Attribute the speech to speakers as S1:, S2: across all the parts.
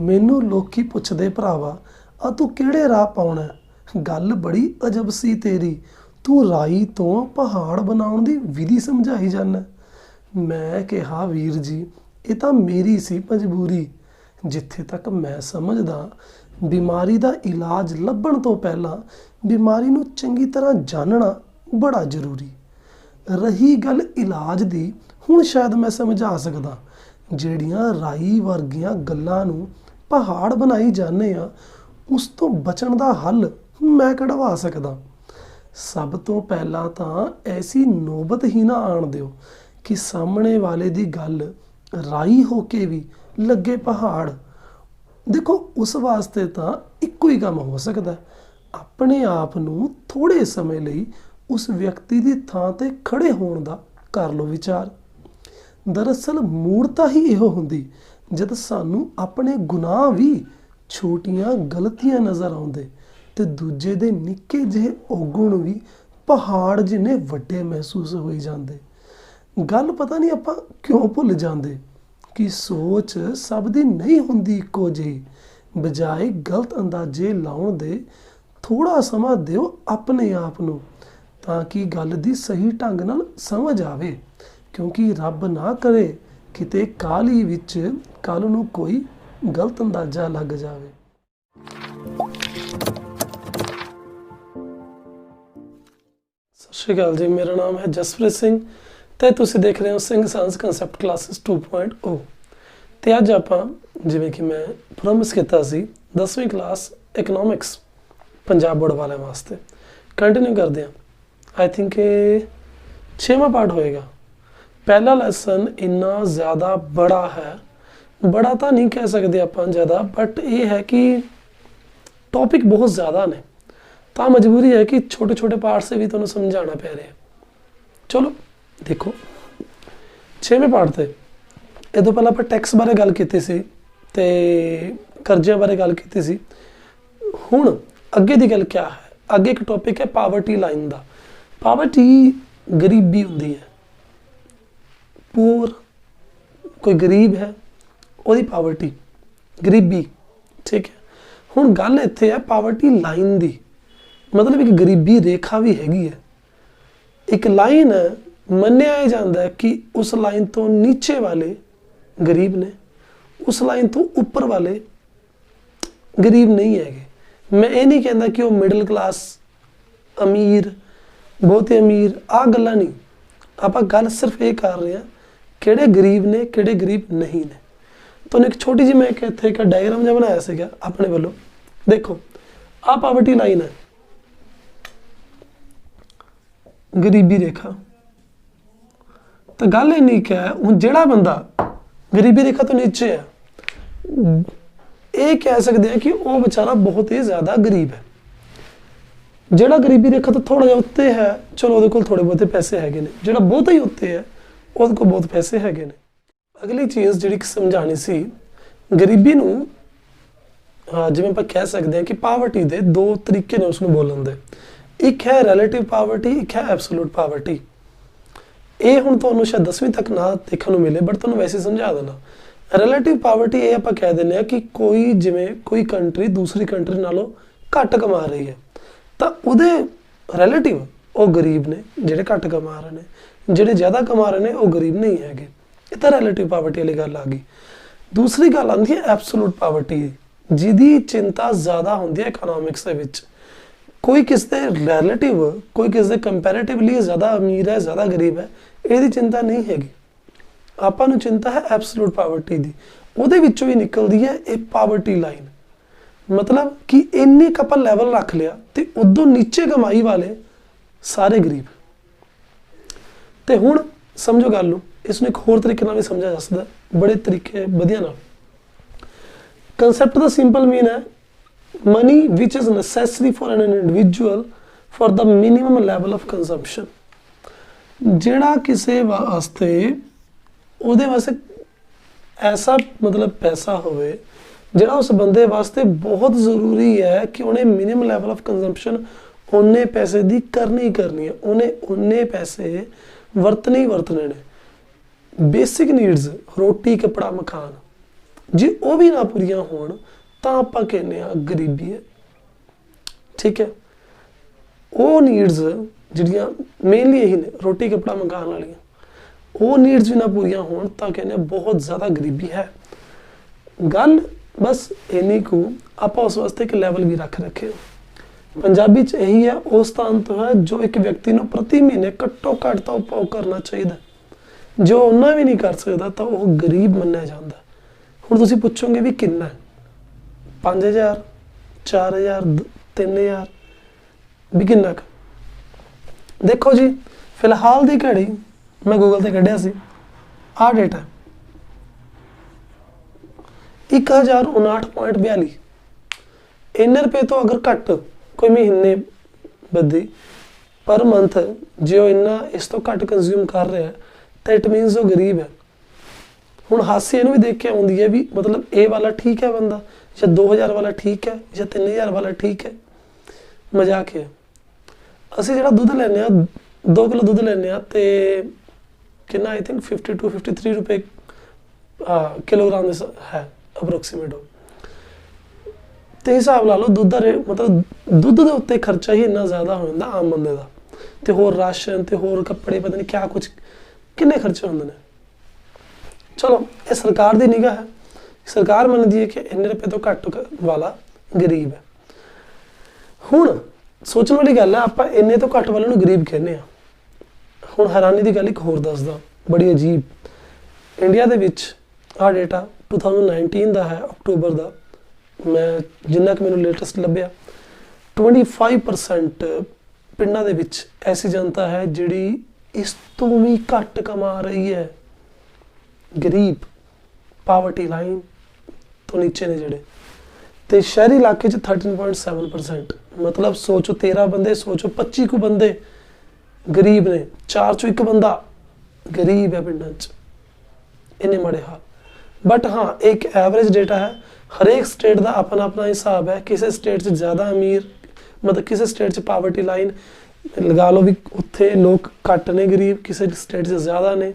S1: ਮੈਨੂੰ ਲੋਕੀ ਪੁੱਛਦੇ ਭਰਾਵਾ ਆ ਤੂੰ ਕਿਹੜੇ ਰਾਹ ਪਾਉਣਾ ਗੱਲ ਬੜੀ ਅਜਬ ਸੀ ਤੇਰੀ ਤੂੰ ਰਾਈ ਤੋਂ ਪਹਾੜ ਬਣਾਉਣ ਦੀ ਵਿਧੀ ਸਮਝਾਈ ਜਾਂਦਾ ਮੈਂ ਕਿਹਾ ਵੀਰ ਜੀ ਇਹ ਤਾਂ ਮੇਰੀ ਸੀ ਮਜਬੂਰੀ ਜਿੱਥੇ ਤੱਕ ਮੈਂ ਸਮਝਦਾ ਬਿਮਾਰੀ ਦਾ ਇਲਾਜ ਲੱਭਣ ਤੋਂ ਪਹਿਲਾਂ ਬਿਮਾਰੀ ਨੂੰ ਚੰਗੀ ਤਰ੍ਹਾਂ ਜਾਣਨਾ ਬੜਾ ਜ਼ਰੂਰੀ ਰਹੀ ਗੱਲ ਇਲਾਜ ਦੀ ਹੁਣ ਸ਼ਾਇਦ ਮੈਂ ਸਮਝਾ ਸਕਦਾ ਜਿਹੜੀਆਂ ਰਾਈ ਵਰਗੀਆਂ ਗੱਲਾਂ ਨੂੰ ਪਹਾੜ ਬਣਾਈ ਜਾਂਦੇ ਆ ਉਸ ਤੋਂ ਬਚਣ ਦਾ ਹੱਲ ਮੈਂ ਕਢਵਾ ਸਕਦਾ ਸਭ ਤੋਂ ਪਹਿਲਾਂ ਤਾਂ ਐਸੀ ਨੌਬਤ ਹੀ ਨਾ ਆਣ ਦਿਓ ਕਿ ਸਾਹਮਣੇ ਵਾਲੇ ਦੀ ਗੱਲ ਰਾਈ ਹੋ ਕੇ ਵੀ ਲੱਗੇ ਪਹਾੜ ਦੇਖੋ ਉਸ ਵਾਸਤੇ ਤਾਂ ਇੱਕੋ ਹੀ ਕੰਮ ਹੋ ਸਕਦਾ ਆਪਣੇ ਆਪ ਨੂੰ ਥੋੜੇ ਸਮੇਂ ਲਈ ਉਸ ਵਿਅਕਤੀ ਦੀ ਥਾਂ ਤੇ ਖੜੇ ਹੋਣ ਦਾ ਕਰ ਲਓ ਵਿਚਾਰ ਦਰਅਸਲ ਮੂੜਤਾ ਹੀ ਇਹੋ ਹੁੰਦੀ ਜਦ ਸਾਨੂੰ ਆਪਣੇ ਗੁਨਾਹ ਵੀ ਛੋਟੀਆਂ ਗਲਤੀਆਂ ਨਜ਼ਰ ਆਉਂਦੇ ਤੇ ਦੂਜੇ ਦੇ ਨਿੱਕੇ ਜਿਹੇ ਔਗੁਣ ਵੀ ਪਹਾੜ ਜਿੰਨੇ ਵੱਡੇ ਮਹਿਸੂਸ ਹੋਈ ਜਾਂਦੇ ਗੱਲ ਪਤਾ ਨਹੀਂ ਆਪਾਂ ਕਿਉਂ ਭੁੱਲ ਜਾਂਦੇ ਕਿ ਸੋਚ ਸਭ ਦੀ ਨਹੀਂ ਹੁੰਦੀ ਇੱਕੋ ਜਿਹੀ ਬਜਾਏ ਗਲਤ ਅੰਦਾਜ਼ੇ ਲਾਉਣ ਦੇ ਥੋੜਾ ਸਮਾਂ ਦਿਓ ਆਪਣੇ ਆਪ ਨੂੰ ਤਾਂ ਕਿ ਗੱਲ ਦੀ ਸਹੀ ਢੰਗ ਨਾਲ ਸਮਝ ਆਵੇ ਕਿਉਂਕਿ ਰੱਬ ਨਾ ਕਰੇ ਕਿਤੇ ਕਾਹਲੀ ਵਿੱਚ ਕੱਲ ਨੂੰ ਕੋਈ ਗਲਤ ਅੰਦਾਜ਼ਾ ਲੱਗ ਜਾਵੇ ਸਤਿ ਸ਼੍ਰੀ ਅਕਾਲ ਜੀ ਮੇਰਾ ਨਾਮ ਹੈ ਜਸਪ੍ਰੀਤ ਸਿੰਘ ਤੇ ਤੁਸੀਂ ਦੇਖ ਰਹੇ ਹੋ ਸਿੰਘ ਸਾਇੰਸ ਕਨਸੈਪਟ ਕਲਾਸਿਸ 2.0 ਤੇ ਅੱਜ ਆਪਾਂ ਜਿਵੇਂ ਕਿ ਮੈਂ ਪ੍ਰੋਮਿਸ ਕੀਤਾ ਸੀ 10ਵੀਂ ਕਲਾਸ ਇਕਨੋਮਿਕਸ ਪੰਜਾਬ ਬੋਰਡ ਵਾਲਿਆਂ ਵਾਸਤੇ ਕੰਟੀਨਿਊ ਕਰਦੇ ਹਾਂ आई थिंक 6वां पार्ट होएगा पहला लेसन इन्ना ज़्यादा बड़ा है बड़ा तो नहीं कह सकते आप ज़्यादा बट ये है कि टॉपिक बहुत ज़्यादा ने तो मजबूरी है कि छोटे छोटे पार्ट से भी तुहानूं समझाना पै रहा चलो देखो 6वें पार्ट ते ये तो पहले आप टैक्स बारे गल कीती सी ते कर्जियां बारे गल कीती सी हुण अगे दी गल क्या है अगे एक टॉपिक है पावर्टी लाइन का पावर्टी गरीबी होंदी है पूर कोई गरीब है ਉਹਦੀ पावर्टी गरीबी ठीक है ਹੁਣ ਗੱਲ ਇੱਥੇ ਹੈ पावर्टी लाइन ਦੀ मतलब एक गरीबी रेखा भी हैगी है एक लाइन है ਮੰਨਿਆ ਜਾਂਦਾ ਹੈ कि उस लाइन तो नीचे वाले गरीब ने उस लाइन तो ऊपर वाले गरीब नहीं हैगे मैं ये नहीं कहता कि वो मिडल क्लास अमीर बहुते अमीर आ गल्लां नहीं आप गल सिर्फ ये कर रहे हैं किहड़े गरीब ने किहड़े गरीब नहीं ने तो एक छोटी जी मैं इत्थे एक डायग्राम जिहा बनाया सीगा अपने वालों देखो आ पावर्टी लाइन है गरीबी रेखा तो गल इन्नी क्या है हुण जिहड़ा बंदा गरीबी रेखा तो नीचे है ये कह सकते हैं कि वह बेचारा बहुत ही ज़्यादा गरीब है ਜਿਹੜਾ ਗਰੀਬੀ ਰੇਖਾ ਤੋਂ ਥੋੜਾ ਜਿਹਾ ਉੱਤੇ ਹੈ ਚਲੋ ਉਹਦੇ ਕੋਲ ਥੋੜੇ ਬਹੁਤੇ ਪੈਸੇ ਹੈਗੇ ਨੇ ਜਿਹੜਾ ਬਹੁਤਾ ਹੀ ਉੱਤੇ ਹੈ ਉਹਦੇ ਕੋਲ ਬਹੁਤ ਪੈਸੇ ਹੈਗੇ ਨੇ ਅਗਲੀ ਚੀਜ਼ ਜਿਹੜੀ ਸਮਝਾਣੀ ਸੀ ਗਰੀਬੀ ਨੂੰ ਜਿਵੇਂ ਆਪਾਂ ਕਹਿ ਸਕਦੇ ਹਾਂ ਕਿ ਪਾਵਰਟੀ ਦੇ ਦੋ ਤਰੀਕੇ ਨੇ ਉਸ ਨੂੰ ਬੋਲਣ ਦੇ ਇੱਕ ਹੈ ਰਿਲੇਟਿਵ ਪਾਵਰਟੀ ਇੱਕ ਹੈ ਐਬਸੋਲੂਟ ਪਾਵਰਟੀ ਇਹ ਹੁਣ ਤੁਹਾਨੂੰ ਸ਼ਾਇਦ 10ਵੀਂ ਤੱਕ ਨਾ ਦੇਖਣ ਨੂੰ ਮਿਲੇ ਬਟ ਤੁਹਾਨੂੰ ਵੈਸੇ ਸਮਝਾ ਦੇਣਾ ਰਿਲੇਟਿਵ ਪਾਵਰਟੀ ਇਹ ਆਪਾਂ ਕਹਿ ਦਿੰਦੇ ਹਾਂ ਕਿ ਕੋਈ ਜਿਵੇਂ ਕੋਈ ਕੰਟਰੀ ਦੂਸਰੀ ਕੰਟਰੀ ਨਾਲੋਂ ਘੱਟ ਕਮਾ ਰਹੀ ਹੈ ਤਾਂ ਉਹਦੇ ਰਿਲੇਟਿਵ ਉਹ ਗਰੀਬ ਨੇ ਜਿਹੜੇ ਘੱਟ ਕਮਾ ਰਹੇ ਨੇ ਜਿਹੜੇ ਜ਼ਿਆਦਾ ਕਮਾ ਰਹੇ ਨੇ ਉਹ ਗਰੀਬ ਨਹੀਂ ਹੈਗੇ ਇਹ ਤਾਂ ਰਿਲੇਟਿਵ ਪਾਵਰਟੀ ਵਾਲੀ ਗੱਲ ਆ ਗਈ ਦੂਸਰੀ ਗੱਲ ਆਉਂਦੀ ਹੈ ਐਬਸੋਲੂਟ ਪਾਵਰਟੀ ਜਿਹਦੀ ਚਿੰਤਾ ਜ਼ਿਆਦਾ ਹੁੰਦੀ ਹੈ ਇਕਨੋਮਿਕਸ ਦੇ ਵਿੱਚ ਕੋਈ ਕਿਸ ਦੇ ਰਿਲੇਟਿਵ ਕੋਈ ਕਿਸ ਦੇ ਕੰਪੈਰੀਟਿਵਲੀ ਜ਼ਿਆਦਾ ਅਮੀਰ ਹੈ ਜ਼ਿਆਦਾ ਗਰੀਬ ਹੈ ਇਹਦੀ ਚਿੰਤਾ ਨਹੀਂ ਹੈਗੀ ਆਪਾਂ ਨੂੰ ਚਿੰਤਾ ਹੈ ਐਬਸੋਲੂਟ ਪਾਵਰਟੀ ਦੀ ਉਹਦੇ ਵਿੱਚੋਂ ਹੀ ਨਿਕਲਦੀ ਹੈ ਇਹ ਪਾਵਰਟੀ ਲਾਈਨ मतलब कि इन्ने क आपां लैवल रख लिया तो उदों नीचे कमाई वाले सारे गरीब तो हुण समझो गल नूं इसनूं एक होर तरीके नाल भी समझा जा सकदा बड़े तरीके वधिया नाल कंसैप्ट दा सिंपल मीन है money which is necessary for an individual for the minimum level of consumption जिहड़ा किसी वास्ते उहदे वास्ते ऐसा मतलब पैसा होवे ਜਿਹੜਾ उस बंदे वास्ते बहुत जरूरी है कि उन्हें मिनिमम लैवल ऑफ कंजम्पशन उन्ने पैसे दी करनी करनी है उन्हें उन्ने पैसे वरतने ही वरतने ने बेसिक नीड्स रोटी कपड़ा मकान जे वो भी ना पूरियां होण तां आपां कहने आ गरीबी है। ठीक है, वो नीड्स जिहड़ियां मेनली यही ने रोटी कपड़ा मकान वालियां, वो नीड्स भी ना पूरियां होण तां कहने बहुत ज़्यादा गरीबी है। गल बस इन्नी कु आपां उस वास्ते एक लैवल भी रख रखे। पंजाबी च यही है, उस स्थान तो है जो एक व्यक्ति को प्रति महीने घट्टो घट्ट तो उपभोग करना चाहिए। जो उन्ना भी नहीं कर सकता तो वह गरीब मन्निया जाता। हुण तुसीं पुछोगे भी किन्ना है, 5000 4000 3000 भी किन्ना क। देखो जी फिलहाल की घड़ी मैं गूगल से कढ़िया सी आ डेटा 1059.42 इन्ने रुपये तो अगर घट कोई महीने बदी पर मंथ जो इन्ना इस तो घट कंज्यूम कर रहा है तो इट मीनस वो गरीब है। हुण हासे इनू भी देख के आउंदी है भी मतलब ए वाला ठीक है बंदा, या 2000 वाला ठीक है, या 3000 वाला ठीक है। मजाक है। असीं जिहड़ा दुध लैंदे आ 2 किलो दुध लैंदे आ ते कितना आई थिंक 52 53 रुपए किलोग्राम है अप्रोक्सीमेट। तो हिसाब ला लो दुध का रेट मतलब दुध के उत्ते खर्चा ही इन्ना ज़्यादा हो जाता आम बंदे का, तो होर राशन तो होर कपड़े पता नहीं क्या कुछ किन्ने खर्चे होंगे ने। चलो ये सरकार की निगाह है, सरकार मनती है कि इन्ने रुपये तो घट वाला गरीब है। हुण सोचने वाली गल है, आप इन्ने तो घट वाले गरीब कहने। हुण हैरानी की गल एक होर दसदा बड़ी अजीब, इंडिया के आ डेटा 2019 का है अक्टूबर का, मैं जिन्ना कि मैनूं लेटेस्ट लभ्या 25% पिंडां दे विच ऐसी जनता है जिहड़ी इस तो भी घट कमा रही है। गरीब पावर्टी लाइन तो नीचे ने जिहड़े, तो शहरी इलाके 13.7%। मतलब सोचो 13 बंदे, सोचो 25 को बंदे गरीब ने, 4 चों 1 बंदा गरीब है पिंडां च। इन्ने माड़े हाल। बट हाँ एक एवरेज डेटा है, हरेक स्टेट का अपना अपना हिसाब है। किसी स्टेट ज़्यादा अमीर मतलब किसी स्टेट पावर्टी लाइन लगा लो भी उत्थे लोग घट ने गरीब, किसी स्टेट ज़्यादा ने,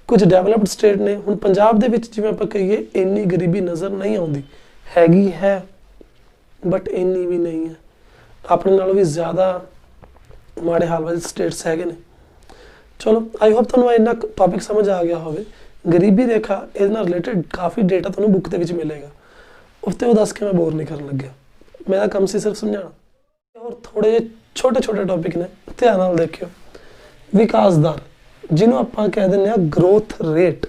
S1: कुछ डेवलप्ड स्टेट ने। हुण पंजाब दे विच जिवें आपां कहिए इन्नी गरीबी नज़र नहीं आउंदी, हैगी है बट इन्नी भी नहीं है। अपने नालों भी ज़्यादा माड़े हाल वाले स्टेट्स हैगे ने। चलो आई होप तुहानूं इन्ना टॉपिक समझ आ गया होवे। गरीबी रेखा इहदे नाल रिलेटेड काफ़ी डेटा तुहानूं बुक दे विच मिलेगा, उसते वो दस के मैं बोर नहीं करन लग्या। मेरा काम सी सिर्फ समझाना। और थोड़े जे छोटे छोटे टॉपिक ने, ध्यान नाल देखियो। विकास दर जिन्हों आपां कह दिंदे आ ग्रोथ रेट।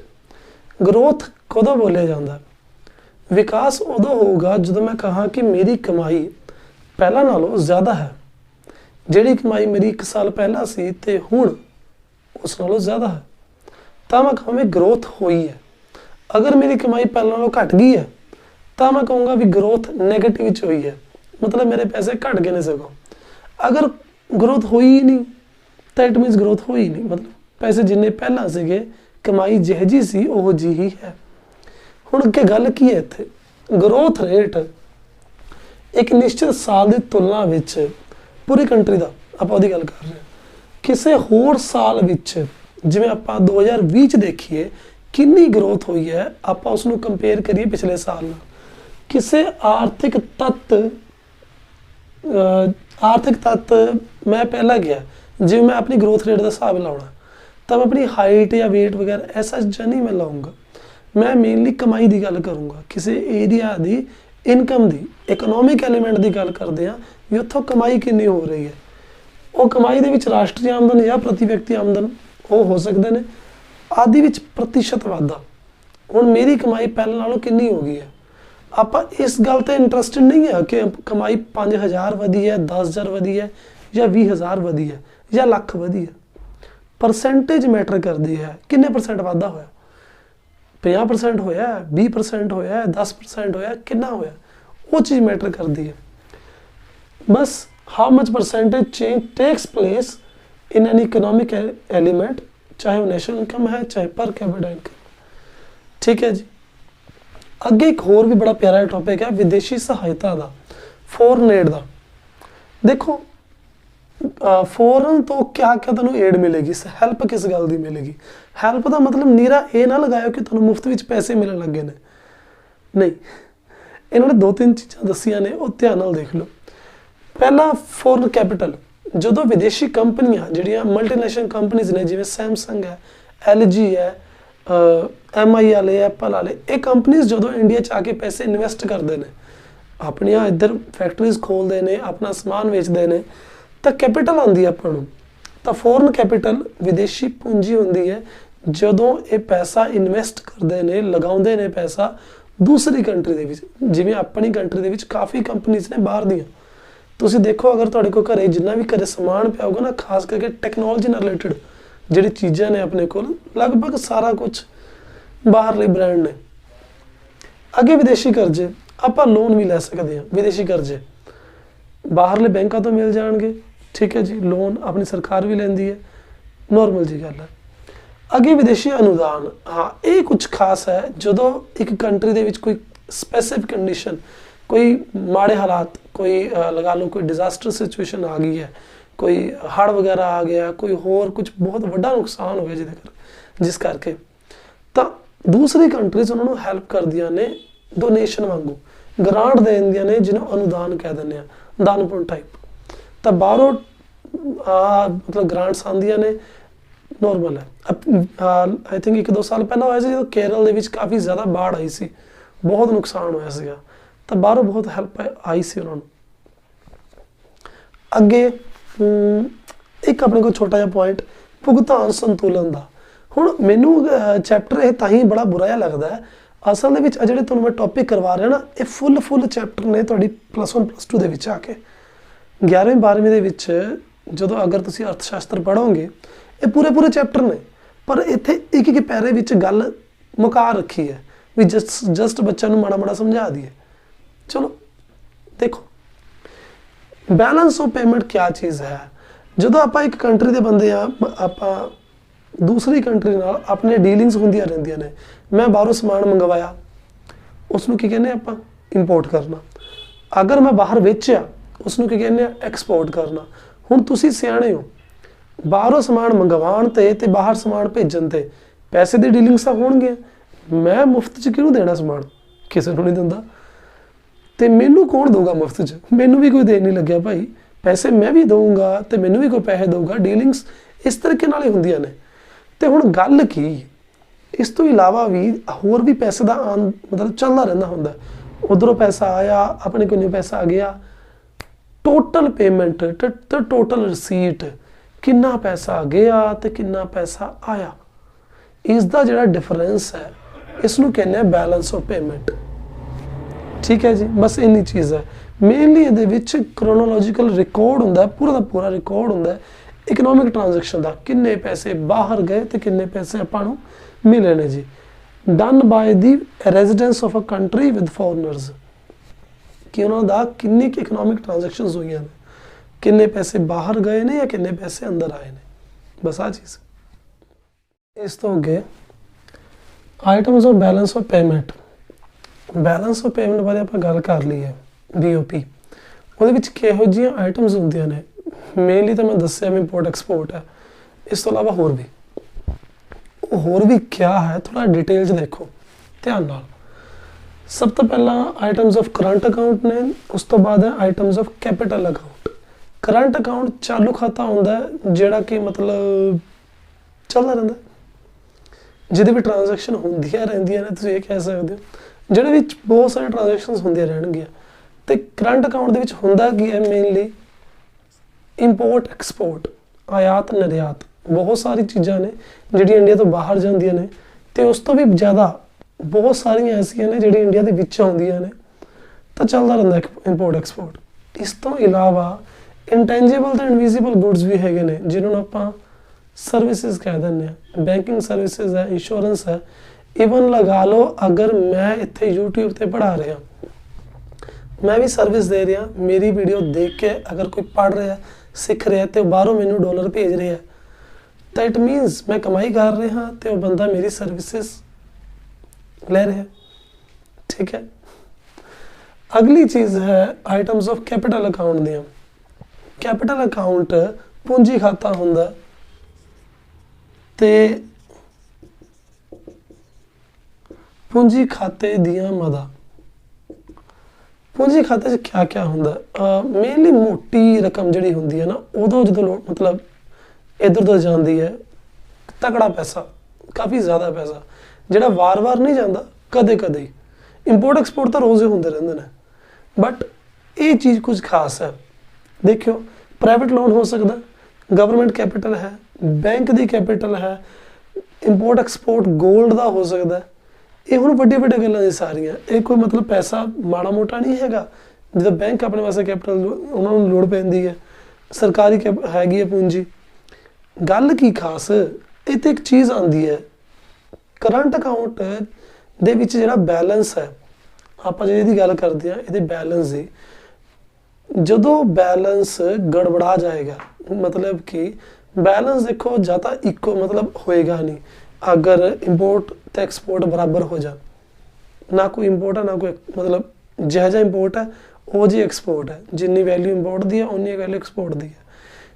S1: ग्रोथ कदों बोलिया जाता? विकास उदों होगा जो मैं कहा कि मेरी कमाई पहला नालों ज़्यादा है। जिहड़ी कमाई मेरी 1 साल पहला सी ते हुण उस नालों ज़्यादा है, तो मैं कहूँ ग्रोथ हुई है। अगर मेरी कमाई पहले नालों घट गई है तो मैं कहूँगा भी ग्रोथ नैगेटिव हुई है, मतलब मेरे पैसे घट गए ने सगों। अगर ग्रोथ हुई ही नहीं तो इट मीनस ग्रोथ हुई नहीं, मतलब पैसे जिन्ने पहला सीगे कमाई जिह जी सी ओह जी ही है। हुण अगे गल की है इत्थे, ग्रोथ रेट एक निश्चित साल की तुलना विच पूरी कंट्री का आपां ओहदी गल कर रहे हैं, किसी होर साल विच जिवें आपां 2020 च देखिए कितनी ग्रोथ हुई है, आपां उसनूं कंपेयर करिए पिछले साल नाल। किसी आर्थिक तत्त मैं पहला गया जिवें मैं अपनी ग्रोथ रेट का हिसाब लाउणा तो मैं अपनी हाइट या वेट वगैरह ऐसा चीज़ां नहीं मैं लाऊंगा। मैं मेनली कमाई की गल करूँगा, किसी एरिया की इनकम की इकनॉमिक एलीमेंट की गल करते हैं भी उत्थों कमाई कितनी हो रही है। वो कमाई के राष्ट्रीय आमदन या प्रति व्यक्ति आमदन वो हो सकते हैं, आदि विच प्रतिशत वाधा। हुण मेरी कमाई पहले नालों कितनी हो गई है, आप इस गल ते इंटरस्टेड नहीं है कि कमाई 5000 वधी है, 10,000 वधी है या 20,000 वधी है या लख वधी है। परसेंटेज मैटर करती है, किन्ने परसेंट वाधा होया, 50% होया, 20% होया, 10% होया, कितना होया, वो चीज़ मैटर करती है। बस how much percentage change takes place in an economic element, चाहे वो नेशनल इनकम है चाहे पर कैपिटा इनकम। ठीक है जी। अगे एक होर भी बड़ा प्यारा टॉपिक है विदेशी सहायता का, फॉरन एड का। देखो फॉरन तो क्या क्या तुहानूं एड मिलेगी, हैल्प किस गल की मिलेगी। हैल्प का मतलब नीरा ये ना लगाओ कि तुहानूं मुफ्त विच पैसे मिलण लगे ने। नहीं, इन्होंने 2-3 चीज़ां दसियां ने, वो ध्यान नाल देख लो। पहला फॉरन कैपिटल, ਜਦੋਂ विदेशी कंपनियां ਜਿਹੜੀਆਂ मल्टीनेशनल कंपनीज ने जिवें सैमसंग है, LG है, MI वाले, एप्पल वाले, ये कंपनीज ਜਦੋਂ इंडिया 'ਚ आ के पैसे इन्वेस्ट करते हैं, अपनियां इधर फैक्ट्रीज खोलते हैं, अपना समान वेचते हैं, तो कैपिटल आती है ਆਪਾਂ ਨੂੰ। तो फॉरन कैपिटल विदेशी पूंजी होंदी है ਜਦੋਂ ਇਹ पैसा इन्वेस्ट करते हैं, लगाते हैं पैसा दूसरी कंट्री ਦੇ ਵਿੱਚ। ਜਿਵੇਂ ਆਪਣੀ ਕੰਟਰੀ ਦੇ ਵਿੱਚ ਕਾਫੀ ਕੰਪਨੀਜ਼ ਨੇ ਬਾਹਰ ਦੀਆਂ, ਤੁਸੀਂ ਦੇਖੋ अगर ਤੁਹਾਡੇ ਕੋਲ ਘਰੇ ਜਿੰਨਾ ਵੀ ਘਰੇ ਸਮਾਨ ਪਿਆ ਹੋਊਗਾ ਨਾ, ਖਾਸ ਕਰਕੇ ਟੈਕਨੋਲੋਜੀ ਨਾਲ ਰਿਲੇਟਡ ਜਿਹੜੀ ਚੀਜ਼ਾਂ ਨੇ ਆਪਣੇ ਕੋਲ, ਲਗਭਗ ਸਾਰਾ ਕੁਝ ਬਾਹਰਲੇ ਬ੍ਰਾਂਡ ਨੇ। ਅੱਗੇ ਵਿਦੇਸ਼ੀ ਕਰਜ਼ੇ, ਆਪਾਂ ਲੋਨ ਵੀ ਲੈ ਸਕਦੇ ਹਾਂ। ਵਿਦੇਸ਼ੀ ਕਰਜ਼ੇ ਬਾਹਰਲੇ ਬੈਂਕਾਂ ਤੋਂ ਮਿਲ ਜਾਣਗੇ, ठीक है जी, लोन अपनी सरकार भी लेंदी है, नॉर्मल जी गल है। अगे विदेशी अनुदान, हाँ ये कुछ खास है, जो एक कंट्री दे विच कोई स्पैसिफिक कंडीशन, कोई माड़े हालात, कोई लगा लो कोई डिजास्टर सिचुएशन आ गई है, कोई हड़ वगैरह आ गया, कोई होर कुछ बहुत बड़ा नुकसान हो गया जिस करके, तो दूसरी कंट्रीज उन्होंने हैल्प कर दिया ने, डोनेशन वांगू ग्रांट दे दिया ने, जिन्हों अनुदान कह दें, दान पुण्य टाइप। तो बाहरों मतलब ग्रांट्स आंदियां ने, नॉर्मल है। आई थिंक 1-2 साल पहला होया सी, जो केरल दे विच काफ़ी ज़्यादा बाढ़ आई सी, बहुत नुकसान होया सीगा, तो बाहरों बहुत हैल्प आई सी उन्होंने। अगे एक अपने को छोटा जिहा पॉइंट, भुगतान संतुलन दा। हुण मैनू चैप्टर ये तां ही बड़ा बुरा जिहा लगदा है, असल दे विच जिहड़े तुहानूं मैं टॉपिक करवा रहा ना, ये फुल चैप्टर ने तुहाडी +1 +2 दे विच आके 11वीं 12वीं दे विच ਜਦੋਂ अगर तुसीं अर्थशास्त्र पढ़ोगे, ये पूरे चैप्टर ने, पर इत्थे एक पैरे विच गल मुका रखी है भी जस्ट बच्चों नूं माड़ा समझा दिए। चलो देखो बैलेंस ऑफ पेमेंट क्या चीज़ है। जो आप एक कंट्री के बंदे आप दूसरी कंट्री नाल अपने डीलिंग्स होंदियां रहिंदियां ने। मैं बाहरों समान मंगवाया, उसनूं की कहने आपां इंपोर्ट करना, अगर मैं बाहर वेचिया उसनूं की कहने एक्सपोर्ट करना। हुण तुसीं सियाणे हो, बाहरों समान मंगवाउण ते बाहर समान भेजण ते पैसे दी डीलिंग्स तां होणगीआं। मैं मुफ्त च किहनूं देना समान, किसे नूं नहीं दिंदा, ते मैनूं कौन दूगा मुफ्त च, मैनूं भी कोई देण नहीं लग्गिआ भाई, पैसे मैं भी दूंगा ते मैनूं भी कोई पैसे दूगा। डीलिंग्स इस तरीके नाल ही हुंदियां ने। ते हुण गल की इस तो इलावा भी होर भी पैसे दा मतलब चलदा रहिंदा हुंदा, उधरों पैसा आया, अपने कोल पैसा आ गया, टोटल पेमेंट तो टोटल रिसीट, कितना पैसा गया तो कितना पैसा आया, इसका जिहड़ा डिफरेंस है इसनूं कहने हैं बैलेंस ऑफ पेमेंट। ठीक है जी, बस इन्नी चीज़ है। मेनली इहदे विच क्रोनोलॉजिकल रिकॉर्ड हुंदा है, पूरा दा पूरा रिकॉर्ड हुंदा है इकनॉमिक ट्रांजैक्शन का, किन्ने पैसे बाहर गए तो किन्ने पैसे आपां नूं मिले ने जी। Done by the residence of a country with foreigners, कि उन्होंने दा किन्नी इकनॉमिक ट्रांजैक्शनस हुई हैं, किन्ने पैसे बाहर गए ने या किन्ने पैसे अंदर आए ने, बस आ चीज़। इस तो अगे items of balance of payment. Balance of payment बारे आप गल कर ली है, BOP ਉਹਦੇ ਵਿੱਚ ਕਿਹੋ ਜਿਹੀਆਂ आइटम्स ਹੁੰਦੀਆਂ ਨੇ। मेनली तो मैं दस्सिआ भी इंपोर्ट एक्सपोर्ट है, इस तो इलावा होर भी क्या है, थोड़ा डिटेल च देखो ध्यान नाल। सब तो पहला आइटम्स ऑफ करंट अकाउंट ने, उस तो बाद है items of capital account. Current account चालू खाता होंदा है जिहड़ा कि मतलब चलदा रहिंदा, जिहदे भी ट्रांजैक्शन होंदियां रहिंदियां ने, तुसीं ये कह सकदे हो, जिहदे विच बहुत सारे ट्रांजैक्शनस होंदियां रहणगीआं। ते करंट अकाउंट दे विच हुंदा की है, मेनली इंपोर्ट एक्सपोर्ट, आयात निर्यात, बहुत सारी चीज़ां ने जिहड़ियां इंडिया तो बाहर जांदियां ने, ते उस तो भी ज़्यादा बहुत सारियां ऐसियां ने जिहड़ियां इंडिया दे विच आउंदियां ने, तो चलदा रहिंदा इंपोर्ट एक्सपोर्ट। इस तो इलावा इंटेंजिबल तो इनविजिबल गुड्स भी हैगे ने, जिन्होंने आपां सर्विसेज कह दिंदे आ, बैंकिंग सर्विसेज है, इंश्योरेंस है। इवन लगा लो अगर मैं इत्थे यूट्यूब ते पढ़ा रहा, मैं भी सर्विस दे रहा, मेरी वीडियो देख के अगर कोई पढ़ रहा है, सीख रहा है, तो बाहरों मैनू डॉलर भेज रहा है, तो इट मीनस मैं कमाई कर रहा, तो बंदा मेरी सर्विसेज ले रहे। ठीक है, अगली चीज़ है आइटम्स ऑफ कैपिटल अकाउंट दियां। कैपिटल अकाउंट पूंजी खाता हुंदा ते पूंजी खाते दियां मदा पूंजी खाते 'ਚ क्या क्या ਹੁੰਦਾ ਮੇਨਲੀ ਮੋਟੀ ਰਕਮ ਜਿਹੜੀ ਹੁੰਦੀ ਹੈ ਨਾ ਉਦੋਂ ਜਦੋਂ ਮਤਲਬ ਇੱਧਰ ਉੱਧਰ ਜਾਂਦੀ ਹੈ ਤਕੜਾ ਪੈਸਾ ਕਾਫੀ ਜ਼ਿਆਦਾ ਪੈਸਾ ਜਿਹੜਾ ਵਾਰ-ਵਾਰ ਨਹੀਂ ਜਾਂਦਾ ਕਦੇ-ਕਦੇ ਇੰਪੋਰਟ ਐਕਸਪੋਰਟ ਤਾਂ ਰੋਜ਼ ਹੀ ਹੁੰਦੇ ਰਹਿੰਦੇ ਨੇ ਬਟ ਇਹ ਚੀਜ਼ ਕੁਝ ਖਾਸ ਹੈ ਦੇਖਿਓ ਪ੍ਰਾਈਵੇਟ ਲੋਨ ਹੋ ਸਕਦਾ ਗਵਰਨਮੈਂਟ ਕੈਪੀਟਲ ਹੈ ਬੈਂਕ ਦੀ ਕੈਪੀਟਲ ਹੈ ਇੰਪੋਰਟ ਐਕਸਪੋਰਟ ਗੋਲਡ ਦਾ ਹੋ ਸਕਦਾ ਇਹ ਹੁਣ ਵੱਡੇ ਵੱਡੇ ਗੱਲਾਂ ਨੇ ਸਾਰੀਆਂ ਇਹ ਕੋਈ ਮਤਲਬ ਪੈਸਾ ਮਾੜਾ ਮੋਟਾ ਨਹੀਂ ਹੈਗਾ ਜਦੋਂ ਬੈਂਕ ਆਪਣੇ ਵਾਸਤੇ ਕੈਪੀਟਲ ਉਹਨਾਂ ਨੂੰ ਲੋੜ ਪੈਂਦੀ ਹੈ ਸਰਕਾਰੀ ਹੈਗੀ ਹੈ ਪੂੰਜੀ ਗੱਲ ਕੀ ਖਾਸ ਇਹ ਤੇ ਇੱਕ ਚੀਜ਼ ਆਉਂਦੀ ਹੈ ਕਰੰਟ ਅਕਾਊਂਟ ਦੇ ਵਿੱਚ ਜਿਹੜਾ ਬੈਲੈਂਸ ਹੈ ਆਪਾਂ ਜੇ ਇਹਦੀ ਗੱਲ ਕਰਦੇ ਹਾਂ ਇਹਦੇ ਬੈਲੈਂਸ ਦੀ ਜਦੋਂ ਬੈਲੈਂਸ ਗੜਬੜਾ ਜਾਏਗਾ मतलब कि बैलेंस देखो ज़्यादा इको मतलब होएगा नहीं अगर इंपोर्ट तो एक्सपोर्ट बराबर हो जा ना कोई इंपोर्ट है ना कोई मतलब जहा इंपोर्ट है वो जी एक्सपोर्ट है जिन्नी वैल्यू इंपोर्ट दी है उन्नी वैल्यू एक्सपोर्ट दी है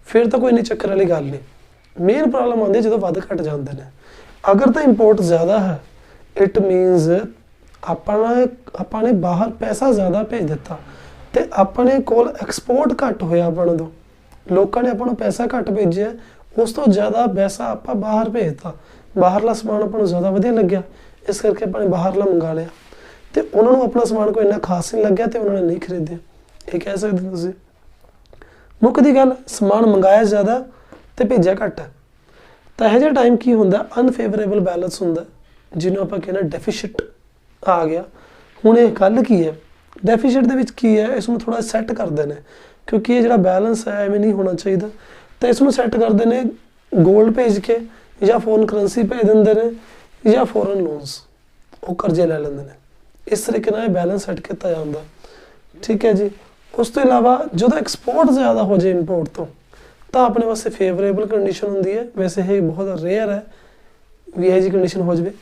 S1: फिर तो कोई नहीं चक्कर वाली गल नहीं मेन प्रॉब्लम आती है जो वध घट जाते हैं अगर तो इंपोर्ट ज़्यादा है इट मीनस अपने बाहर पैसा ज़्यादा भेज दिता तो अपने कोल एक्सपोर्ट घट होया अपने तो लोगों ने अपन पैसा घट भेजा उस तो ज़्यादा पैसा आप बाहर भेजता बाहरला समान अपन ज़्यादा वधिया लग्या इस करके अपने बाहरला मंगा लिया तो उन्होंने अपना समान कोई इन्ना खास नहीं लग्या तो उन्होंने नहीं खरीदया ये कह सकते तुसीं मुक्कदी गल समान मंगाया ज़्यादा तो भेजा घट है तो यह टाइम की होंदा अनफेवरेबल बैलेंस होंदा जिन्होंने आप कहना डेफिसिट आ गया हुण ये गल की है डेफिसिट दे विच की है इसनूं थोड़ा सैट करते हैं क्योंकि ये जो बैलेंस है एवं नहीं होना चाहिए तो इसमें सैट करते हैं गोल्ड भेज के या फॉरन करेंसी भेज देंगे ने या फॉरन लोन्स वो करजे ले लेंगे ने इस तरीके नाल बैलेंस सैट किया जाता ठीक है जी उस तो इलावा जो एक्सपोर्ट ज़्यादा हो जाए इंपोर्ट तो अपने वास्ते फेवरेबल कंडीशन होंगी है वैसे ये बहुत रेयर है भी यह जी कंडीशन हो जाए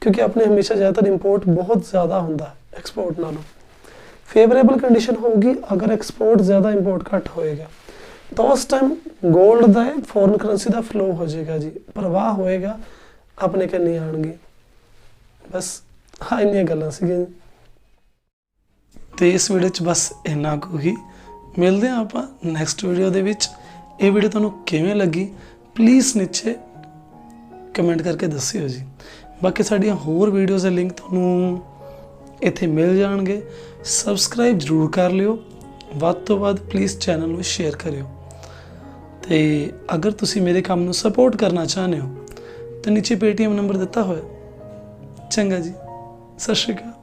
S1: क्योंकि अपने हमेशा ज़्यादातर इंपोर्ट बहुत ज़्यादा होंगे एक्सपोर्ट नालों फेवरेबल कंडीशन होगी अगर एक्सपोर्ट ज़्यादा इंपोर्ट घट होएगा तो उस टाइम गोल्ड का फॉरन करेंसी का फ्लो हो जाएगा जी प्रवाह होएगा अपने कन्नी आएंगे बस हाँ इन्नियां गल्लां सीगियां तो इस वीडियो च बस इन्ना को ही मिलते हैं आप नैक्सट वीडियो दे विच ये वीडियो तुहानूं किवें लगी प्लीज़ नीचे कमेंट करके दस्सिओ जी बाकी साडियां होर वीडियोज़ दे लिंक तुहानूं इत्थे मिल जाणगे सबसक्राइब जरूर कर लियो वध तो वध प्लीज़ चैनल में शेयर करियो तो अगर तुसी मेरे काम नूं सपोर्ट करना चाहते हो तो नीचे पेटीएम नंबर दिता होया चंगा जी सत श्री अकाल।